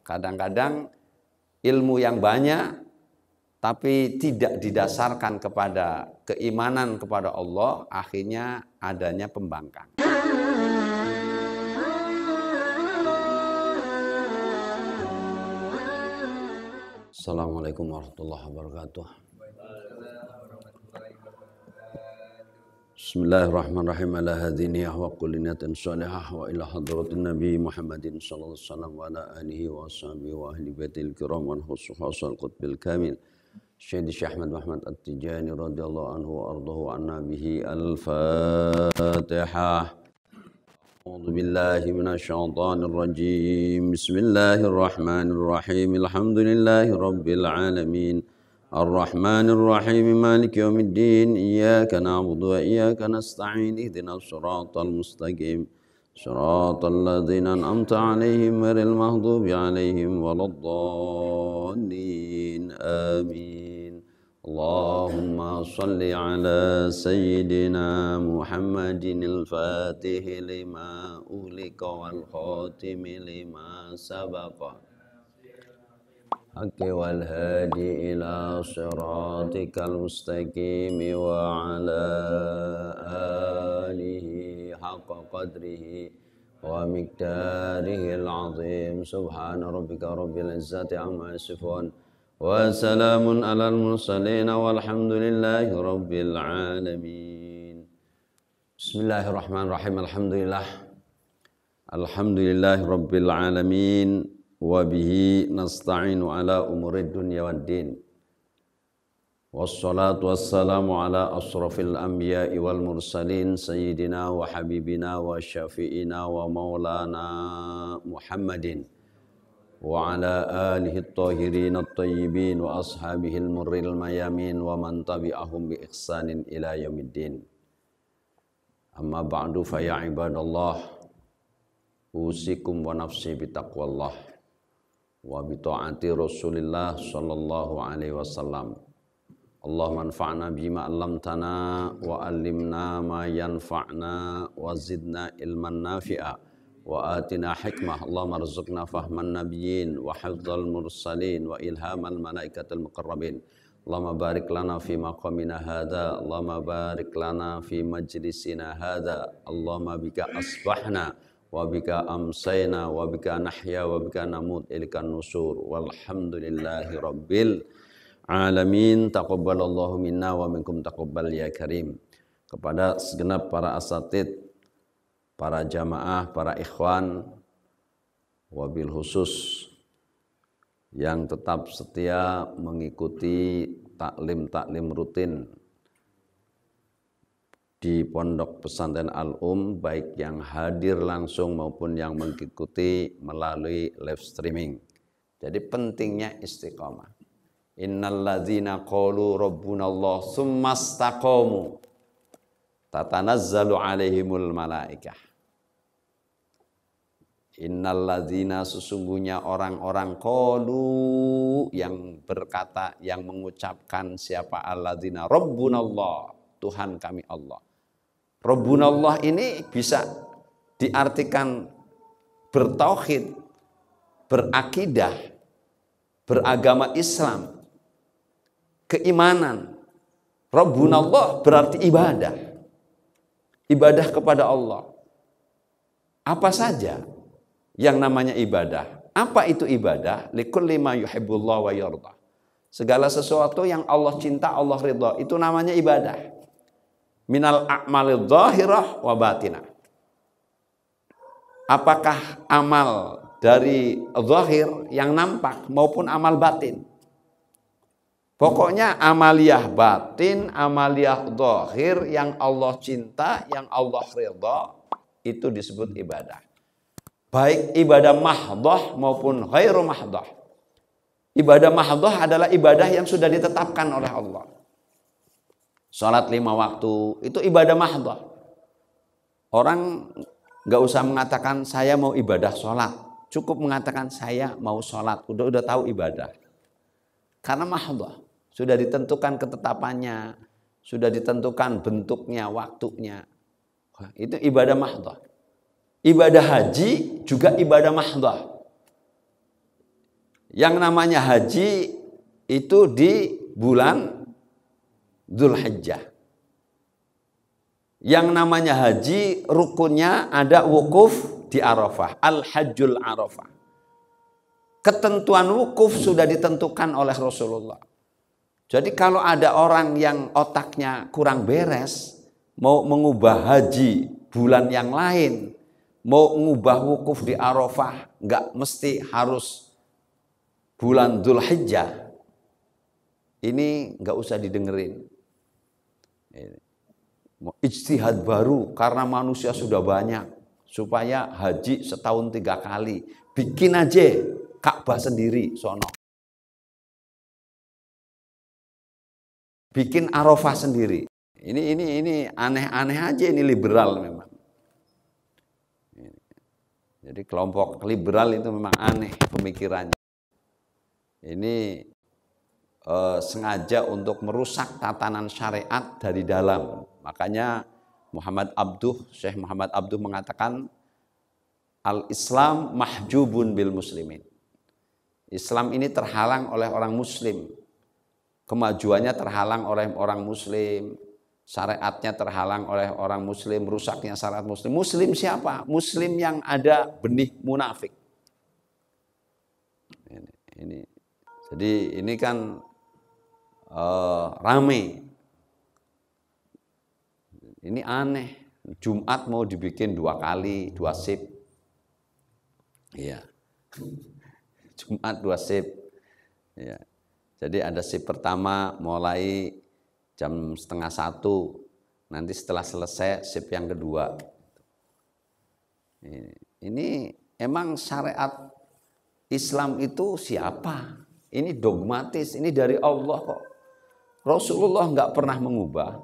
Kadang-kadang ilmu yang banyak tapi tidak didasarkan kepada keimanan kepada Allah, akhirnya adanya pembangkang. Assalamualaikum warahmatullahi wabarakatuh. Bismillahirrahmanirrahim. Ala hadiniyah wa kulinatin salihah wa ila hadratin Nabi Muhammadin sallallahu alaihi wasallam wa ala alihi wa ashabihi wa ahli baitil kiram wa khususal qutbil kamil Syekh Ahmad Muhammad At-Tijani radhiyallahu anhu wa ardahu anna bihi al-Fatihah. A'udzu billahi minasyaitonir rajim. Bismillahirrahmanirrahim. Alhamdulillahi rabbil alamin. Ar-Rahmanir Rahim. Maliki yaumiddin. Iyyaka na'budu wa iyyaka nasta'in. Ihdinas siratal mustaqim. Siratal ladzina an'amta 'alaihim ghairil maghdubi 'alaihim waladdallin. Amin. Allahumma shalli ala sayyidina Muhammadin al-Fatih lima ughliqa wal khatimi lima sabaqa wal hadi ila siratikal mustaqim wa ala alihi haqqa qadrihi wa miqdarihil azim. Subhana rabbika rabbil izzati amma yasifun wa salamun alal mursalin walhamdulillahi rabbil alamin. Bismillahirrahmanirrahim. Alhamdulillahi rabbil alamin. Wa bihi nasta'inu ala umurid dunya waddin. Wassalatu wassalamu ala asrafil anbiya'i wal mursalin sayyidina wa habibina wa syafi'ina wa maulana Muhammadin wa ala alihi at-tahirin at-tayyibin wa ashabihil murril mayamin wa man tabi'ahum bi ihsanin ila yaumiddin. Amma ba'du fa ya ibadallah, usikum wa nafsi bitaqwallah wa bi ta'ati Rasulillah sallallahu alaihi wasallam. Allahumma anfa'na bima 'allamtana wa 'allimna ma yanfa'na wa zidna ilman nafi'a wa atina hikmah. Allahumma arzuqna fahman nabiyyin wa hifdzal mursalin wa ilhamal malaikatil muqarrabin. Allahumma barik lana fi maqamina hadza, Allahumma barik lana fi majlisina hadza. Allahumma bika asbahna wa bika amsayna wa bika nahya wa bika namut ilaikan nusur. Walhamdulillahi rabbil alamin. Taqabbalallahu minna wa minkum taqabbal ya karim. Kepada segenap para asatid, para jamaah, para ikhwan, wabil khusus yang tetap setia mengikuti taklim rutin di Pondok Pesantren Al-Um, baik yang hadir langsung maupun yang mengikuti melalui live streaming. Jadi pentingnya istiqomah. Innal ladzina qalu rabbunallah tsumastaqamu tatanazzalu alaihimul malaikah. Innal ladzina, sesungguhnya orang-orang qalu, yang berkata, yang mengucapkan, siapa alladzina, rabbunallah, Tuhan kami Allah. Rabbunallah ini bisa diartikan bertauhid, berakidah, beragama Islam, keimanan. Rabbunallah berarti ibadah. Ibadah kepada Allah. Apa saja yang namanya ibadah. Apa itu ibadah? Likulli ma yuhibbullah wa yarda. Segala sesuatu yang Allah cinta, Allah ridha, itu namanya ibadah. Minal a'malil zahirah wa batinah. Apakah amal dari zahir yang nampak maupun amal batin? Pokoknya amaliyah batin, amaliyah zahir yang Allah cinta, yang Allah ridha, itu disebut ibadah. Baik ibadah mahdhah maupun ghairu mahdhah. Ibadah mahdhah adalah ibadah yang sudah ditetapkan oleh Allah. Salat 5 waktu itu ibadah mahdhah. Orang nggak usah mengatakan saya mau ibadah sholat, cukup mengatakan saya mau sholat, udah tahu ibadah. Karena mahdhah, sudah ditentukan ketetapannya, sudah ditentukan bentuknya, waktunya. Itu ibadah mahdhah. Ibadah haji juga ibadah mahdhah. Yang namanya haji itu di bulan Dzulhijjah. Yang namanya haji rukunnya ada wukuf di Arafah, al-hajjul Arafah. Ketentuan wukuf sudah ditentukan oleh Rasulullah. Jadi kalau ada orang yang otaknya kurang beres, mau mengubah haji bulan yang lain, mau mengubah wukuf di Arafah, nggak mesti harus bulan Dzulhijjah. Ini nggak usah didengerin. Ijtihad baru karena manusia sudah banyak, supaya haji setahun 3 kali. Bikin aja Ka'bah sendiri sono. Bikin Arafah sendiri. Ini aneh-aneh aja, ini liberal memang. Jadi kelompok liberal itu memang aneh pemikirannya. Ini sengaja untuk merusak tatanan syariat dari dalam. Makanya Syekh Muhammad Abduh mengatakan al-Islam mahjubun bil muslimin. Islam ini terhalang oleh orang muslim. Kemajuannya terhalang oleh orang muslim. Syariatnya terhalang oleh orang muslim. Rusaknya syariat muslim. Muslim siapa? Muslim yang ada benih munafik. Jadi ini kan rame. Ini aneh. Jumat mau dibikin 2 kali, 2 sip. Iya. Jumat 2 sip. Ya. Jadi ada sip pertama mulai jam 12:30. Nanti setelah selesai sip yang kedua. Ini emang syariat Islam itu siapa? Ini dogmatis, ini dari Allah kok. Rasulullah nggak pernah mengubah,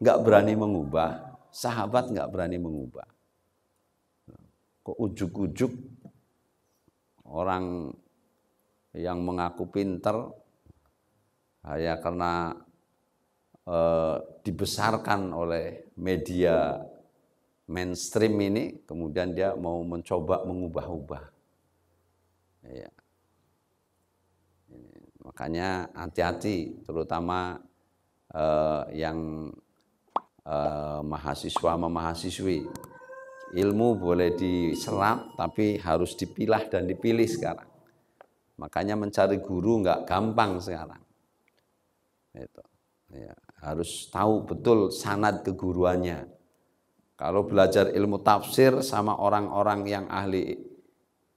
nggak berani mengubah, sahabat nggak berani mengubah. Kok ujuk-ujuk orang yang mengaku pinter hanya karena dibesarkan oleh media mainstream ini, kemudian dia mau mencoba mengubah-ubah. Ya. Makanya hati-hati, terutama yang mahasiswa sama mahasiswi. Ilmu boleh diserap, tapi harus dipilah dan dipilih sekarang. Makanya mencari guru nggak gampang sekarang. Itu. Ya, harus tahu betul sanad keguruannya. Kalau belajar ilmu tafsir sama orang-orang yang ahli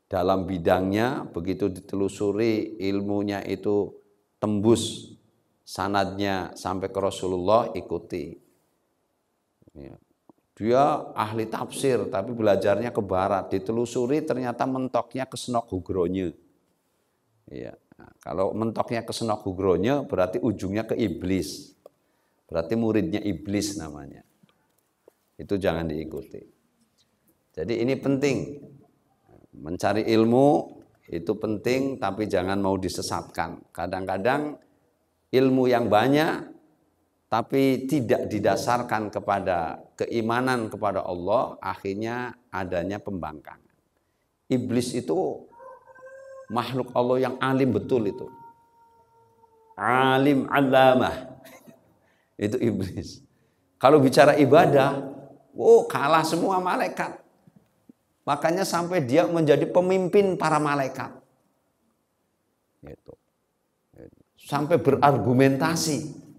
dalam bidangnya, begitu ditelusuri ilmunya itu tembus sanadnya sampai ke Rasulullah, ikuti. Ya. Dia ahli tafsir tapi belajarnya ke barat, ditelusuri ternyata mentoknya ke Senok Hugronya. Ya. Nah, kalau mentoknya ke Senok Hugronya berarti ujungnya ke iblis. Berarti muridnya iblis namanya. Itu jangan diikuti. Jadi ini penting. Mencari ilmu itu penting, tapi jangan mau disesatkan. Kadang-kadang ilmu yang banyak tapi tidak didasarkan kepada keimanan kepada Allah, akhirnya adanya pembangkangan. Iblis itu makhluk Allah yang alim betul itu. Alim alamah. Itu iblis. Kalau bicara ibadah, kalah semua malaikat. Makanya sampai dia menjadi pemimpin para malaikat. Gitu. Sampai berargumentasi.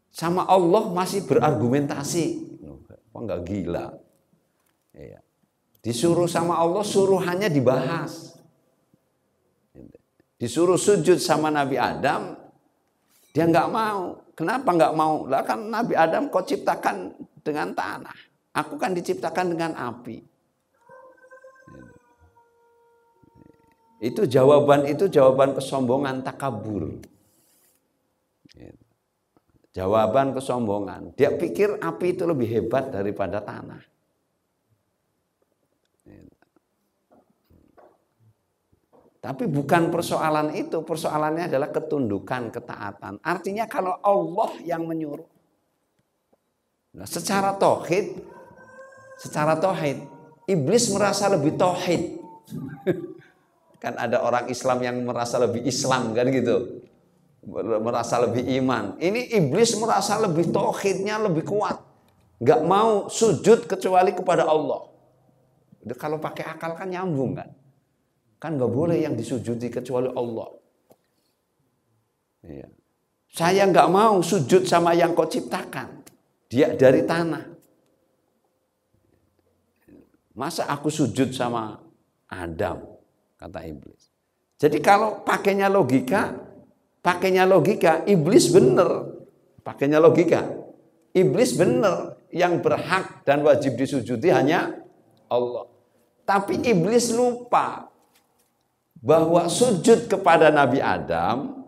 Sama Allah masih berargumentasi. Kok enggak gila? Iya. Disuruh sama Allah, suruhannya dibahas. Disuruh sujud sama Nabi Adam, dia enggak mau. Kenapa enggak mau? Lah kan Nabi Adam kau ciptakan dengan tanah. Aku kan diciptakan dengan api. Itu jawaban kesombongan, takabur. Jawaban kesombongan. Dia pikir api itu lebih hebat daripada tanah. Tapi bukan persoalan itu. Persoalannya adalah ketundukan, ketaatan. Artinya kalau Allah yang menyuruh. Nah, secara tauhid, iblis merasa lebih tauhid. Kan ada orang Islam yang merasa lebih Islam kan gitu. Merasa lebih iman. Ini iblis merasa lebih tauhidnya lebih kuat. Nggak mau sujud kecuali kepada Allah. Kalau pakai akal kan nyambung kan. Kan nggak boleh yang disujudi kecuali Allah. Iya. Saya nggak mau sujud sama yang kau ciptakan. Dia dari tanah. Masa aku sujud sama Adam, kata iblis. Jadi kalau pakainya logika, iblis bener. Pakainya logika, iblis bener. Yang berhak dan wajib disujudi hanya Allah. Tapi iblis lupa bahwa sujud kepada Nabi Adam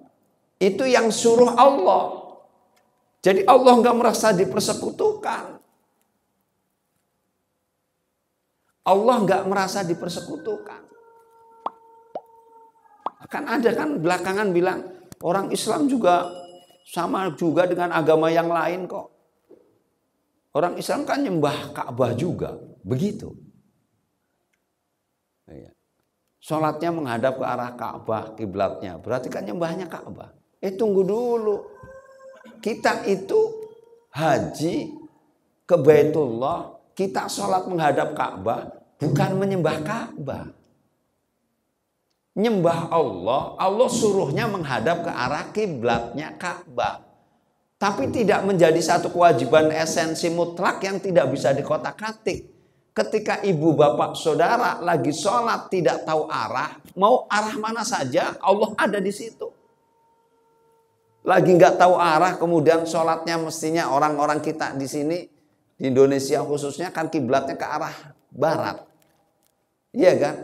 itu yang suruh Allah. Jadi Allah nggak merasa dipersekutukan. Allah nggak merasa dipersekutukan. Kan ada kan belakangan bilang orang Islam juga sama juga dengan agama yang lain kok. Orang Islam kan nyembah Ka'bah juga, begitu. Sholatnya menghadap ke arah Ka'bah, kiblatnya, berarti kan nyembahnya Ka'bah. Tunggu dulu, kita itu haji ke Baitullah, kita sholat menghadap Ka'bah, bukan menyembah Ka'bah. Nyembah Allah, Allah suruhnya menghadap ke arah kiblatnya Ka'bah. Tapi tidak menjadi satu kewajiban esensi mutlak yang tidak bisa dikotak-katik. Ketika ibu bapak saudara lagi sholat tidak tahu arah, mau arah mana saja, Allah ada di situ. Lagi nggak tahu arah, kemudian sholatnya mestinya orang-orang kita di sini, di Indonesia khususnya kan kiblatnya ke arah barat. Iya kan?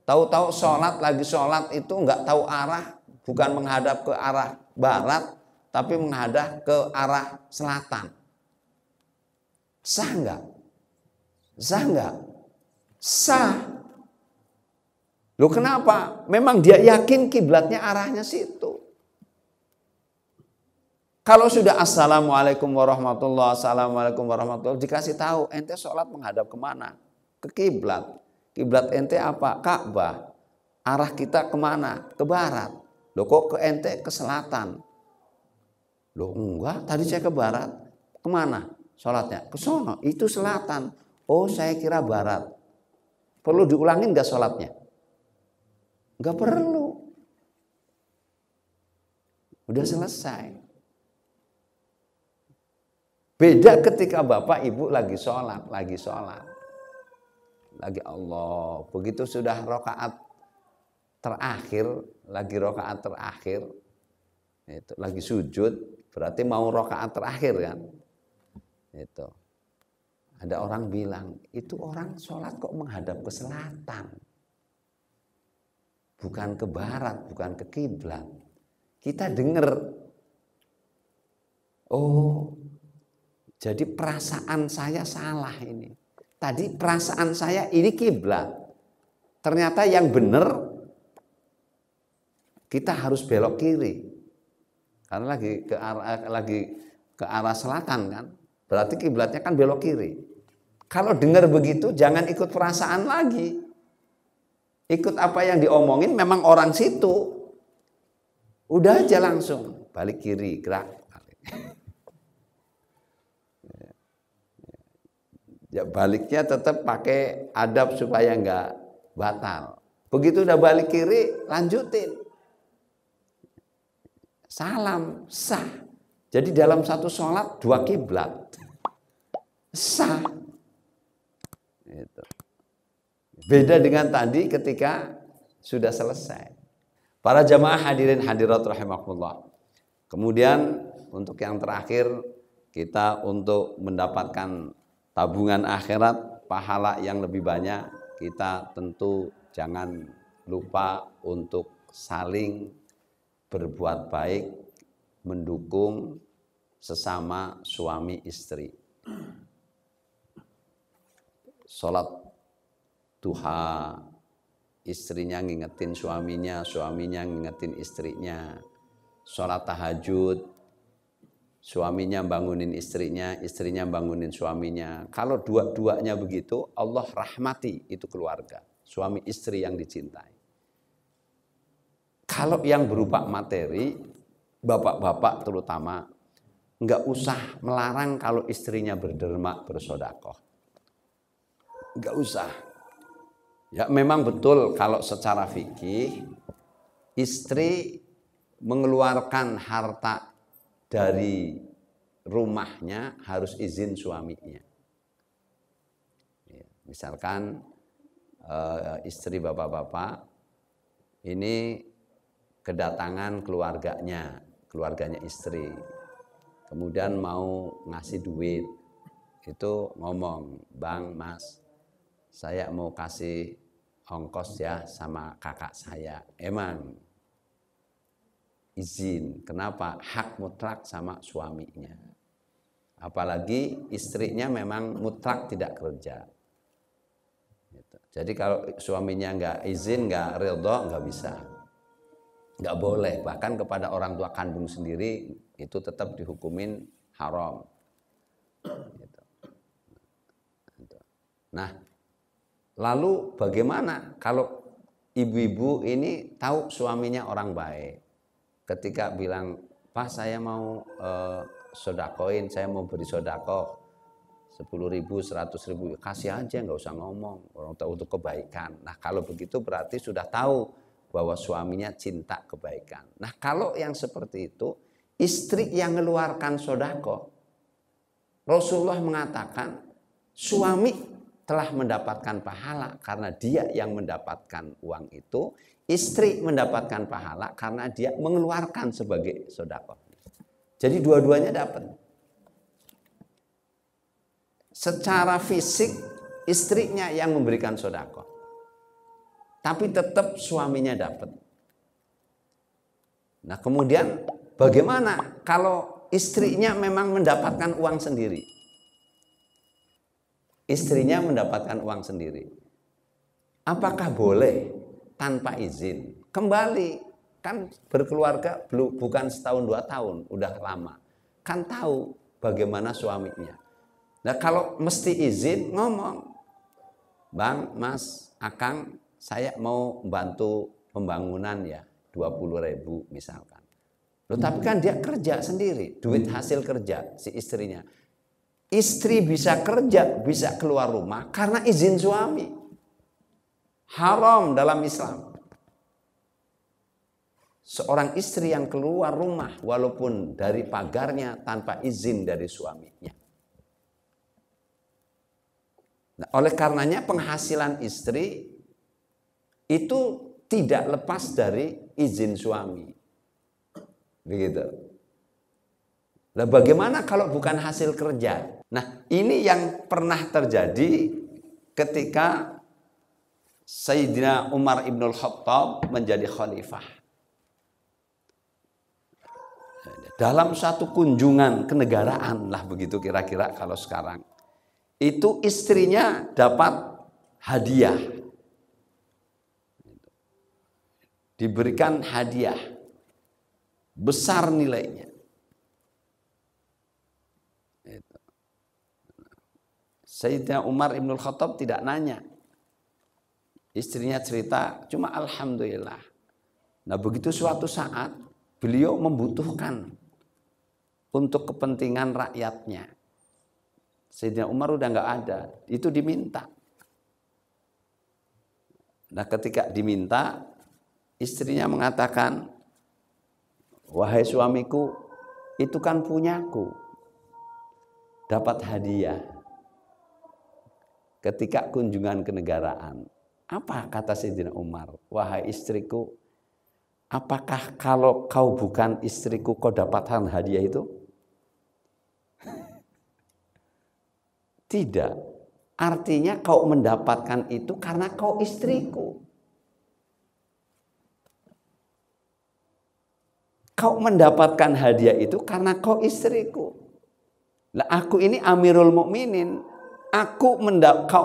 Tahu-tahu lagi sholat itu nggak tahu arah, bukan menghadap ke arah barat, tapi menghadap ke arah selatan. Sah nggak? Sah nggak? Sah. Loh kenapa? Memang dia yakin kiblatnya arahnya situ. Kalau sudah assalamualaikum warahmatullahi assalamualaikum warahmatullahi dikasih tahu ente sholat menghadap kemana? Ke kiblat. Kiblat ente apa? Ka'bah. Arah kita kemana? Ke barat. Loh kok ke ente ke selatan? Loh enggak, tadi saya ke barat. Kemana sholatnya? Ke sono, itu selatan. Oh saya kira barat. Perlu diulangin gak sholatnya? Gak perlu. Udah selesai. Beda ketika bapak ibu lagi sholat. Lagi Allah. Begitu sudah rakaat terakhir, itu lagi sujud, berarti mau rakaat terakhir kan? Itu. Ada orang bilang, itu orang sholat kok menghadap ke selatan. Bukan ke barat, bukan ke kiblat. Kita dengar, oh, jadi perasaan saya salah ini. Tadi perasaan saya ini kiblat. Ternyata yang benar kita harus belok kiri. Karena lagi ke arah selatan kan. Berarti kiblatnya kan belok kiri. Kalau dengar begitu jangan ikut perasaan lagi. Ikut apa yang diomongin memang orang situ. Udah aja langsung balik kiri, gerak. Ya baliknya tetap pakai adab supaya enggak batal. Begitu udah balik kiri, lanjutin. Salam, sah. Jadi dalam satu sholat dua kiblat. Sah. Itu. Beda dengan tadi ketika sudah selesai. Para jamaah hadirin hadirat rahimakumullah. Kemudian untuk yang terakhir kita untuk mendapatkan tabungan akhirat, pahala yang lebih banyak, kita tentu jangan lupa untuk saling berbuat baik, mendukung sesama suami istri. Sholat duha, istrinya ngingetin suaminya, suaminya ngingetin istrinya. Sholat tahajud, suaminya bangunin istrinya, istrinya bangunin suaminya. Kalau dua-duanya begitu, Allah rahmati itu keluarga, suami istri yang dicintai. kalau yang berupa materi, bapak-bapak terutama, nggak usah melarang kalau istrinya berderma, bersodakoh. Nggak usah. Ya memang betul kalau secara fikih, istri mengeluarkan harta dari rumahnya harus izin suaminya. Misalkan istri bapak-bapak ini kedatangan keluarganya istri, kemudian mau ngasih duit, itu ngomong, "Bang, Mas, saya mau kasih ongkos ya sama kakak saya." Emang izin. Kenapa? Hak mutlak sama suaminya. Apalagi istrinya memang mutlak tidak kerja. Jadi kalau suaminya nggak izin, nggak ridho, nggak bisa. Nggak boleh. Bahkan kepada orang tua kandung sendiri itu tetap dihukumin haram. Nah, lalu bagaimana kalau ibu-ibu ini tahu suaminya orang baik? Ketika bilang, "Pak, saya mau sodakoin, saya mau beri sodakoh 10.000, 100.000, kasih aja, nggak usah ngomong, orang tahu untuk kebaikan." Nah kalau begitu berarti sudah tahu bahwa suaminya cinta kebaikan. Nah kalau yang seperti itu, istri yang mengeluarkan sodakoh, Rasulullah mengatakan suami telah mendapatkan pahala karena dia yang mendapatkan uang itu, istri mendapatkan pahala karena dia mengeluarkan sebagai sodakoh. Jadi dua-duanya dapat. Secara fisik istrinya yang memberikan sedekah, tapi tetap suaminya dapat. Nah kemudian bagaimana kalau istrinya memang mendapatkan uang sendiri? Istrinya mendapatkan uang sendiri. Apakah boleh tanpa izin? Kembali, kan berkeluarga bukan setahun 2 tahun, udah lama. Kan tahu bagaimana suaminya. Nah kalau mesti izin ngomong, "Bang, Mas, Akang, saya mau bantu pembangunan ya 20.000 misalkan." Loh, tapi kan dia kerja sendiri, duit hasil kerja si istrinya. Istri bisa kerja, bisa keluar rumah karena izin suami. Haram dalam Islam. Seorang istri yang keluar rumah walaupun dari pagarnya tanpa izin dari suaminya. Nah, oleh karenanya penghasilan istri itu tidak lepas dari izin suami. Begitu. Nah, bagaimana kalau bukan hasil kerja? Nah, ini yang pernah terjadi ketika Sayyidina Umar ibnul Khattab menjadi khalifah. Dalam satu kunjungan kenegaraan lah begitu kira-kira kalau sekarang. Itu istrinya dapat hadiah. Diberikan hadiah. Besar nilainya. Sayyidina Umar ibnul Khattab tidak nanya. Istrinya cerita, cuma alhamdulillah. Nah begitu suatu saat beliau membutuhkan untuk kepentingan rakyatnya. Sayyidina Umar udah nggak ada, itu diminta. Nah ketika diminta, istrinya mengatakan, "Wahai suamiku, itu kan punyaku, dapat hadiah ketika kunjungan kenegaraan." Apa kata Sayyidina Umar? "Wahai istriku, apakah kalau kau bukan istriku kau dapatkan hadiah itu?" Tidak. Artinya kau mendapatkan itu karena kau istriku. Kau mendapatkan hadiah itu karena kau istriku. Lah aku ini Amirul Mukminin. Kau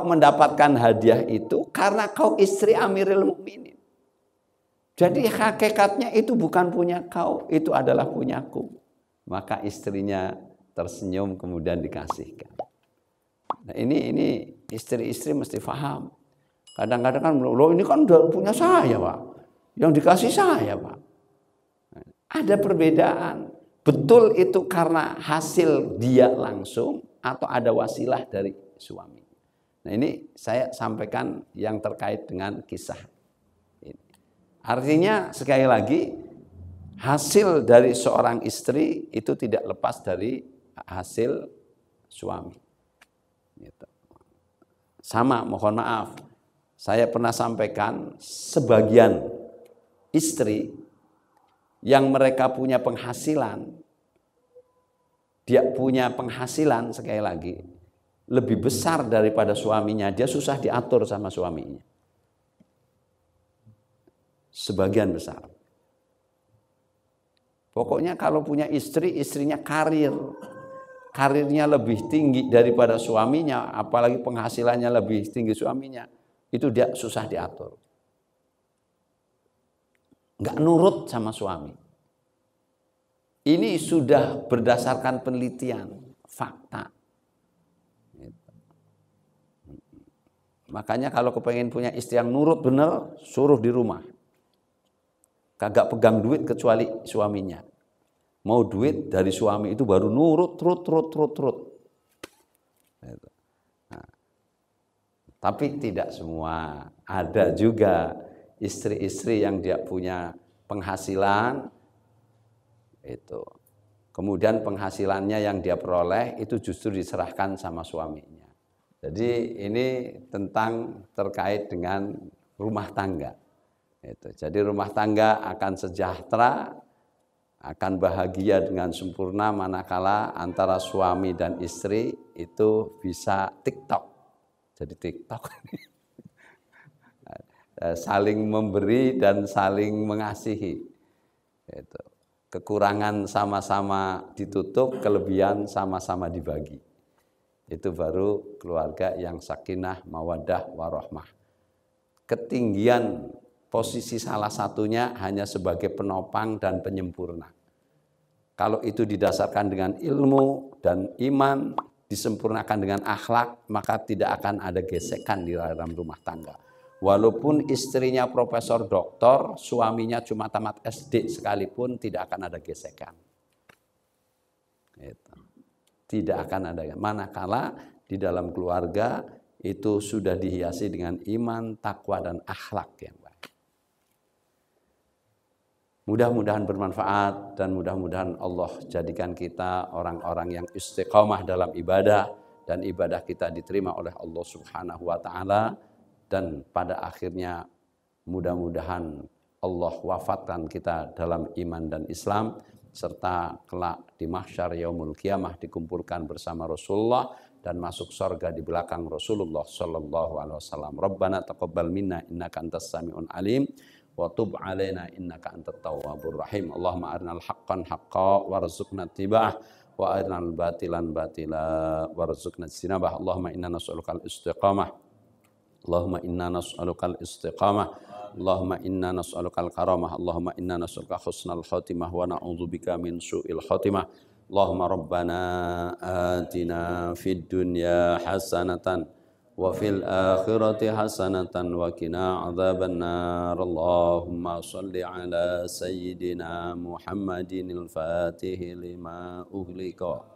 mendapatkan hadiah itu karena kau istri Amirul Mukminin. Jadi hakikatnya itu bukan punya kau, itu adalah punyaku. Maka istrinya tersenyum kemudian dikasihkan. Nah ini istri-istri mesti paham. Kadang-kadang kan, "Loh ini kan udah punya saya, Pak." Yang dikasih saya, Pak. Ada perbedaan. Betul itu karena hasil dia langsung atau ada wasilah dari suami. Nah, ini saya sampaikan yang terkait dengan kisah ini. Artinya sekali lagi, hasil dari seorang istri itu tidak lepas dari hasil suami. Gitu. Sama, mohon maaf, saya pernah sampaikan sebagian istri yang mereka punya penghasilan, dia punya penghasilan sekali lagi lebih besar daripada suaminya, dia susah diatur sama suaminya. Sebagian besar. Pokoknya kalau punya istri, istrinya karirnya lebih tinggi daripada suaminya, apalagi penghasilannya lebih tinggi suaminya, itu dia susah diatur. Nggak nurut sama suami. Ini sudah berdasarkan penelitian, fakta. Makanya kalau kepengen punya istri yang nurut bener, suruh di rumah. Kagak pegang duit kecuali suaminya. Mau duit dari suami itu baru nurut, trut. Nah, tapi tidak semua. Ada juga istri-istri yang dia punya penghasilan itu. Kemudian penghasilannya yang dia peroleh itu justru diserahkan sama suaminya. Jadi ini tentang terkait dengan rumah tangga. Itu. Jadi rumah tangga akan sejahtera, akan bahagia dengan sempurna manakala antara suami dan istri itu bisa TikTok. Jadi TikTok saling memberi dan saling mengasihi. Itu. Kekurangan sama-sama ditutup, kelebihan sama-sama dibagi. Itu baru keluarga yang sakinah, mawaddah, warahmah. Ketinggian posisi salah satunya hanya sebagai penopang dan penyempurna. Kalau itu didasarkan dengan ilmu dan iman, disempurnakan dengan akhlak, maka tidak akan ada gesekan di dalam rumah tangga. Walaupun istrinya profesor doktor, suaminya cuma tamat SD sekalipun, tidak akan ada gesekan. Gitu. Tidak akan ada. Manakala di dalam keluarga itu sudah dihiasi dengan iman, takwa, dan akhlak yang baik. Mudah-mudahan bermanfaat dan mudah-mudahan Allah jadikan kita orang-orang yang istiqomah dalam ibadah dan ibadah kita diterima oleh Allah Subhanahu wa taala, dan pada akhirnya mudah-mudahan Allah wafatkan kita dalam iman dan Islam, serta kelak di mahsyar yaumul qiyamah dikumpulkan bersama Rasulullah dan masuk surga di belakang Rasulullah sallallahu alaihi wasallam. Rabbana taqabbal minna innaka antas samiul alim wa tub alaina innaka antat tawwabur rahim. Allahumma arinal haqqan haqqan warzuqna ittiba'ah wa arinal batilan batila warzuqna ijtinabah. Allahumma inna nas'alukal istiqamah. Allahumma inna nas'alukal istiqamah. Allahumma inna nas'alukal karamah. Allahumma inna nas'aluka husnal khatimah wa na'udzubika min su'il khatimah. Allahumma rabbana atina fid dunya hasanatan wa fil akhirati hasanatan wa qina adzabannar. Allahumma shalli ala sayyidina Muhammadinil fatih lima ughliqa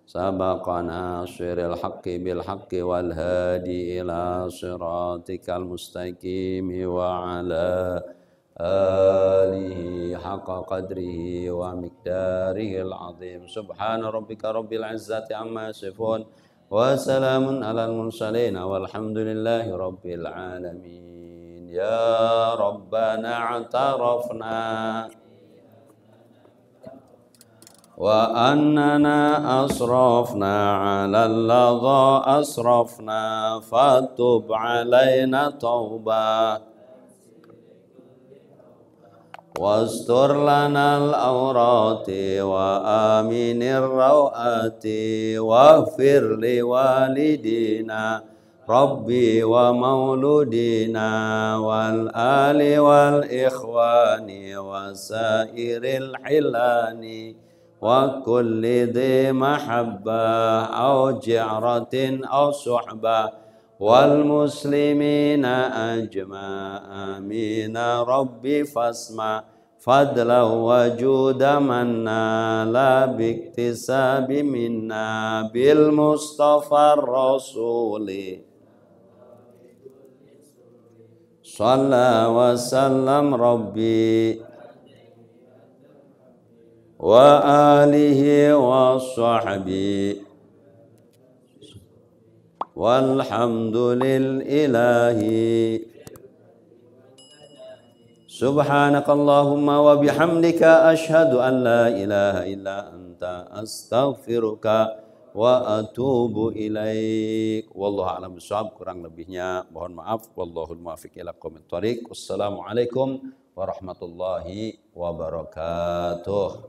sabaqana siril haqqi bil haqqi wal hadi ila siratikal mustaqim wa ala alihi haqqa qadrihi wa miqdarihil azim. Subhana rabbika rabbil izzati amma yasifun wa salamun alal mursalin walhamdulillahi rabbil alamin. Ya Rabbana a'tarafna wa annana asrafna ala alladha asrafna fatub alaina taubah wastur lanal awrati wa aminir rawati waghfir li walidina rabbi wa mauludina wal ali wal ikhwani wa sairil hilani wa kulli dhi mahabbah au ji'ratin au suhbah wal muslimina ajma amina rabbi fasma fadla wa juda manna la biktisabi minna bil mustafa rasuli shalla wa sallam rabbi wa alihi wa sahbihi walhamdulillahi subhanakallahumma wa bihamdika asyhadu an la ilaha illa anta astaghfiruka wa atubu ilaik. Wallahu a'lam bishawab, kurang lebihnya mohon maaf. Wallahul muwaffiq ila aqwamit thoriq. Wassalamualaikum warahmatullahi wabarakatuh.